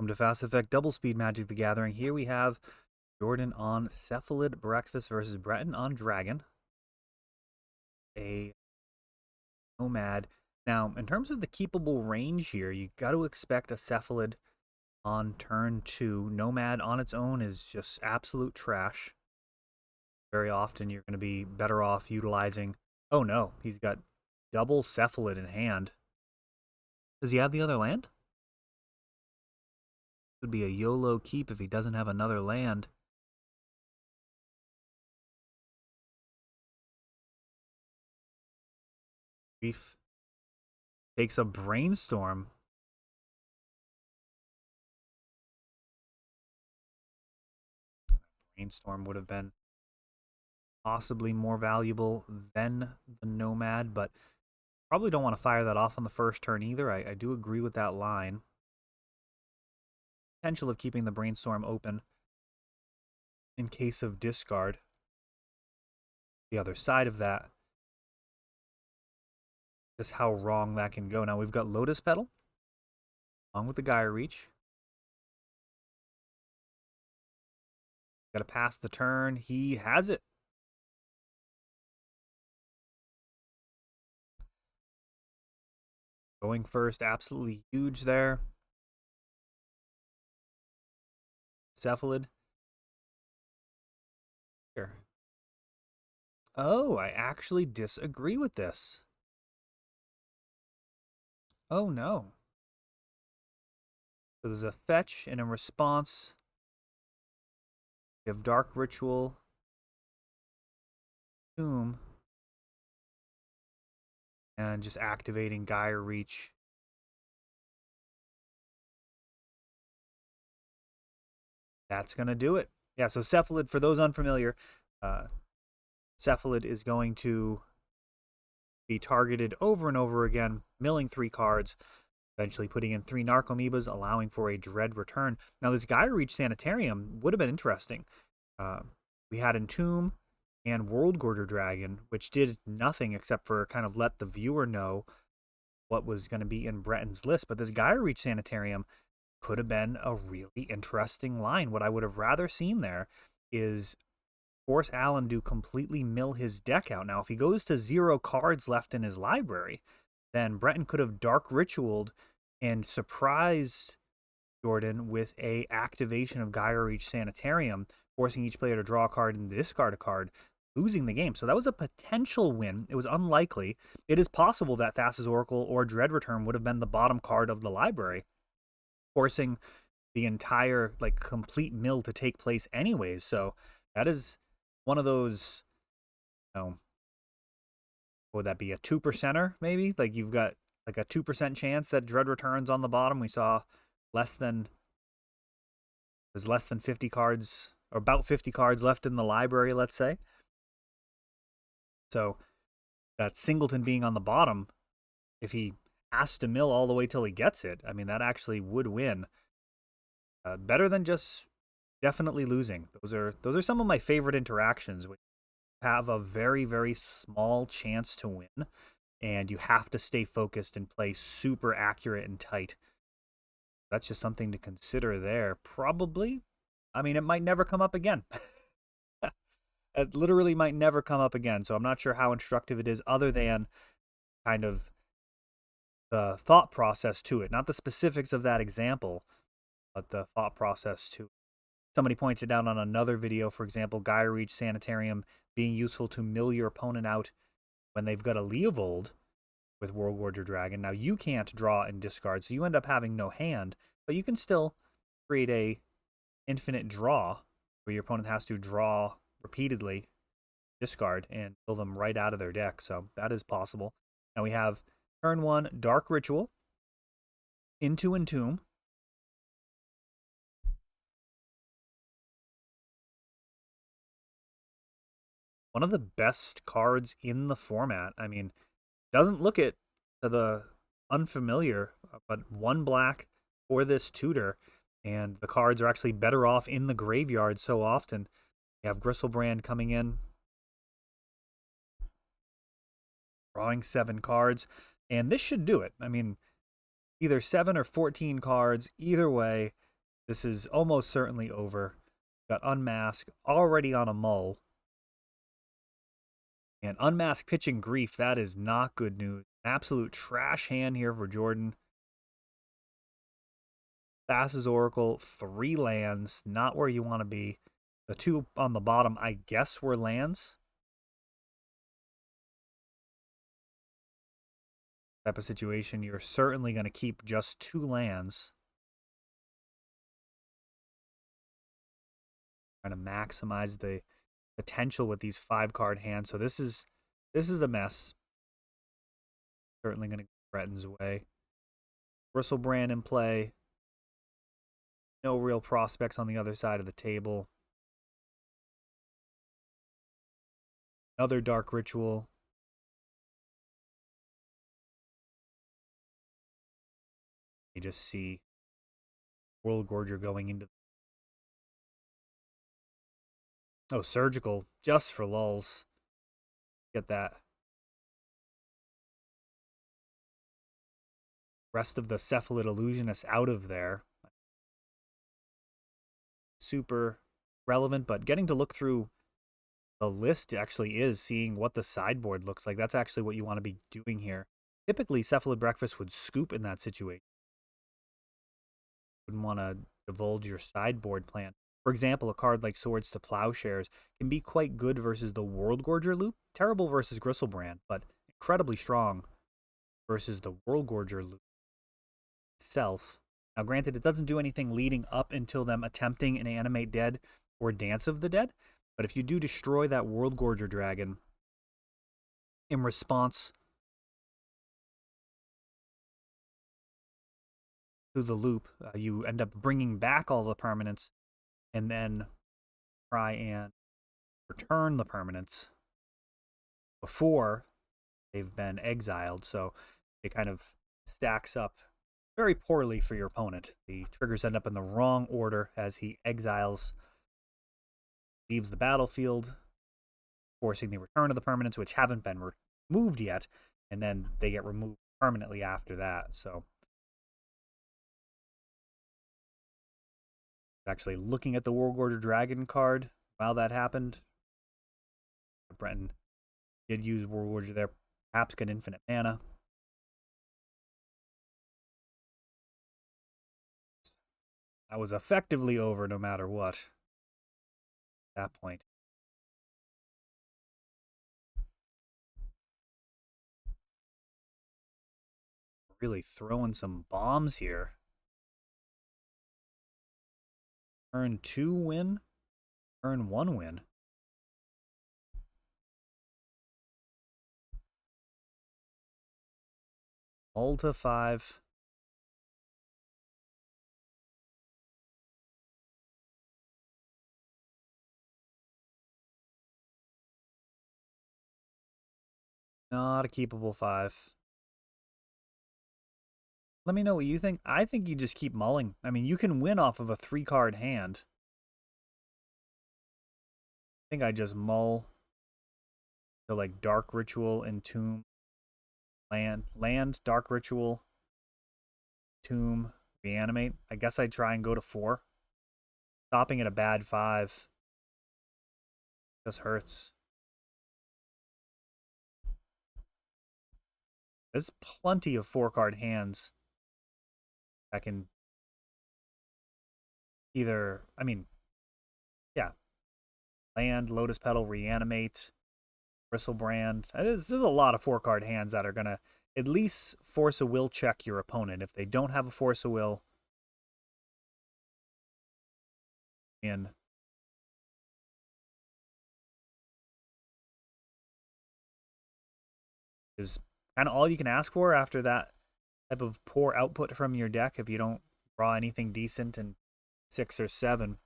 Welcome to Fast Effect Double Speed Magic the Gathering. Here we have Jordan on Cephalid Breakfast versus Breton on Dragon. A Nomad. Now, in terms of the keepable range here, you got to expect a Cephalid on turn 2. Nomad on its own is just absolute trash. Very often you're going to be better off utilizing... Oh no, he's got double Cephalid in hand. Does he have the other land? Would be a YOLO keep if he doesn't have another land. Grief takes a Brainstorm. Brainstorm would have been possibly more valuable than the Nomad, but probably don't want to fire that off on the first turn either. I do agree with that line. Potential of keeping the Brainstorm open in case of discard. The other side of that, just how wrong that can go. Now we've got Lotus Petal, along with the Gaia Reach. Got to pass the turn. He has it. Going first, absolutely huge there. Cephalid. Here. Oh, I actually disagree with this. Oh no. So there's a fetch, and in response, we have Dark Ritual, Tomb, and just activating Gaia Reach. That's going to do it. Yeah, so Cephalid, for those unfamiliar, Cephalid is going to be targeted over and over again, milling 3 cards, eventually putting in 3 Narcomoebas, allowing for a Dread return. Now, this Gaia Reach Sanitarium would have been interesting. We had Entomb and Worldgorder Dragon, which did nothing except for kind of let the viewer know what was going to be in Breton's list. But this Gaia Reach Sanitarium could have been a really interesting line. What I would have rather seen there is force Alan to completely mill his deck out. Now, if he goes to 0 cards left in his library, then Breton could have Dark Ritualed and surprised Jordan with a activation of Gaia Reach Sanitarium, forcing each player to draw a card and discard a card, losing the game. So that was a potential win. It was unlikely. It is possible that Thassa's Oracle or Dread Return would have been the bottom card of the library, forcing the entire complete mill to take place anyways. So that is one of those, what would that be, a 2%er maybe? Like you've got like a 2% chance that Dread returns on the bottom. We saw there's less than 50 cards, or about 50 cards left in the library, let's say. So that Singleton being on the bottom, if he has to mill all the way till he gets it, I mean, that actually would win. Better than just definitely losing. Those are some of my favorite interactions, which have a very, very small chance to win, and you have to stay focused and play super accurate and tight. That's just something to consider there. Probably. I mean, it might never come up again. It literally might never come up again, so I'm not sure how instructive it is other than kind of the thought process to it. Not the specifics of that example, but the thought process to it. Somebody pointed out on another video, for example, Gaia Reach Sanitarium being useful to mill your opponent out when they've got a Leovold with Worldgorder Dragon. Now, you can't draw and discard, so you end up having no hand, but you can still create a infinite draw where your opponent has to draw repeatedly, discard, and pull them right out of their deck. So that is possible. Now we have turn 1, Dark Ritual into Entomb. One of the best cards in the format. I mean, doesn't look it to the unfamiliar, but 1 black for this tutor, and the cards are actually better off in the graveyard so often. You have Gristlebrand coming in, drawing 7 cards, and this should do it. I mean, either 7 or 14 cards, either way, This is almost certainly over. Got Unmask already on a mull. And Unmask pitching Grief, that is not good news. Absolute trash hand here for Jordan. Thassa's Oracle, 3 lands, not where you want to be. The 2 on the bottom, I guess, were lands. Type of situation, you're certainly going to keep just 2 lands. Trying to maximize the potential with these 5-card hands. So this is a mess. Certainly going to go Breton's way. Bristlebrand in play. No real prospects on the other side of the table. Another Dark Ritual. You just see World Gorger going into... Oh, Surgical, just for lulz. Get that. Rest of the Cephalid Illusionist out of there. Super relevant, but getting to look through the list actually is seeing what the sideboard looks like. That's actually what you want to be doing here. Typically, Cephalid Breakfast would scoop in that situation. Wouldn't want to divulge your sideboard plan. For example, a card like Swords to Plowshares can be quite good versus the World Gorger loop. Terrible versus Gristlebrand, but incredibly strong versus the World Gorger loop itself. Now, granted, it doesn't do anything leading up until them attempting an Animate Dead or Dance of the Dead, but if you do destroy that World Gorger dragon in response to the loop, you end up bringing back all the permanents and then try and return the permanents before they've been exiled. So it kind of stacks up very poorly for your opponent. The triggers end up in the wrong order as he exiles, leaves the battlefield, forcing the return of the permanents, which haven't been removed yet, and then they get removed permanently after that. So actually looking at the World Gorger Dragon card while that happened. Brenton did use World Gorger there, perhaps get infinite mana. That was effectively over no matter what at that point. Really throwing some bombs here. Turn 2 win, turn 1 win. All to 5. Not a keepable 5. Let me know what you think. I think you just keep mulling. I mean, you can win off of a 3-card hand. I think I just mull to like Dark Ritual, Entomb, land, Dark Ritual, Tomb, Reanimate. I guess I'd try and go to 4. Stopping at a bad 5 just hurts. There's plenty of 4-card hands that can either, I mean, yeah, land, Lotus Petal, Reanimate, Bristlebrand. There's a lot of 4-card hands that are going to at least force a will check your opponent. If they don't have a force of will, and is kind of all you can ask for after that type of poor output from your deck. If you don't draw anything decent in 6 or 7, at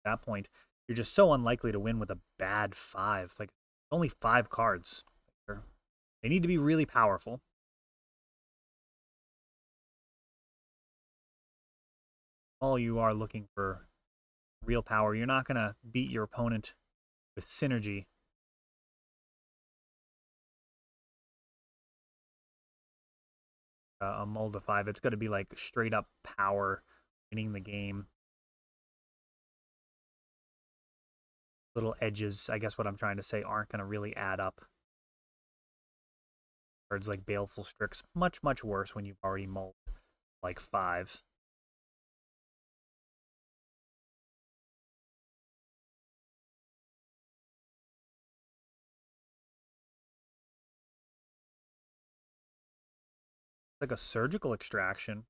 that point, you're just so unlikely to win with a bad 5. Like, only 5 cards. They need to be really powerful. All you are looking for real power. You're not going to beat your opponent with synergy. A mull to 5. It's going to be like straight up power winning the game. little edges, I guess what I'm trying to say, aren't going to really add up. Cards like Baleful Strix, much, much worse when you've already mulled like 5. Like a Surgical Extraction,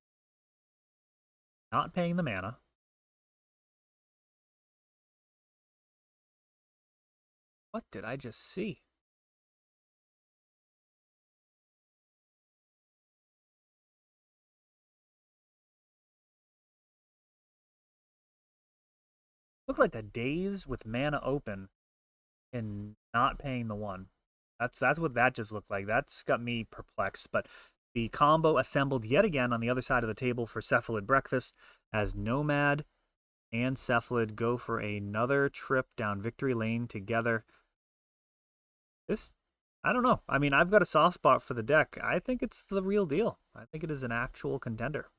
not paying the mana. What did I just see? Look like a Daze with mana open and not paying the 1. That's what that just looked like. That's got me perplexed. But the combo assembled yet again on the other side of the table for Cephalid Breakfast as Nomad and Cephalid go for another trip down victory lane together. This, I don't know. I mean, I've got a soft spot for the deck. I think it's the real deal. I think it is an actual contender.